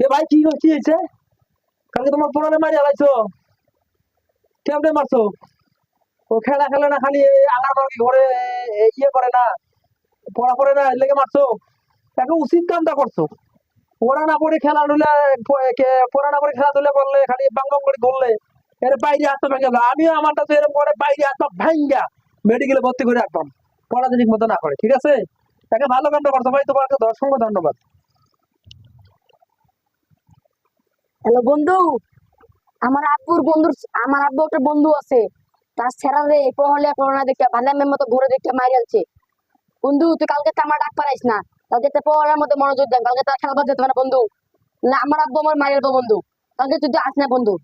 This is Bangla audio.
এ ভাই কি হয়েছে? কালকে তোমার পোড়ারে মারি হালাইছো, কেমনে মারছো? ও খেলা খেলে না, খালি আগার মার্কি ঘরে ইয়ে করে না, পড়া করে না, লেগে মারছো। তাকে উচিত কামটা করছো। পড়া না পড়ে খেলা ধুলে, পড়া না পড়ে খেলাধুলা করলে, খালি বাংবাং করে ধরলে এর বাইরে হাত পা ভেঙে গেল। আমিও আমারটা তো এরকম করে বাইরে হাত পা ভাঙ্গা মেডিকেলে ভর্তি করে রাখতাম, পড়া যদি ঠিক মতো না করে। ঠিক আছে, তাকে ভালো কামটা করছো ভাই, তোমাকে অসংখ্য ধন্যবাদ। হ্যালো বন্ধু, আমার আব্বুর বন্ধুর আমার আব্বু একটা বন্ধু আছে, তার ছেড়া রে পড়ালেখা করে না দেখে ভান্ডামের মতো ঘুরে দেখে মারি আনছে। বন্ধু তুই কালকে তো আমার ডাক পারাইস না, কালকে তো পড়ার মধ্যে মনোযোগ দেন, কালকে তো খেলা বাদ যেতে পারে বন্ধু। না আমার আব্বু আমার মায়ের বন্ধু, কালকে তুই আস না বন্ধু।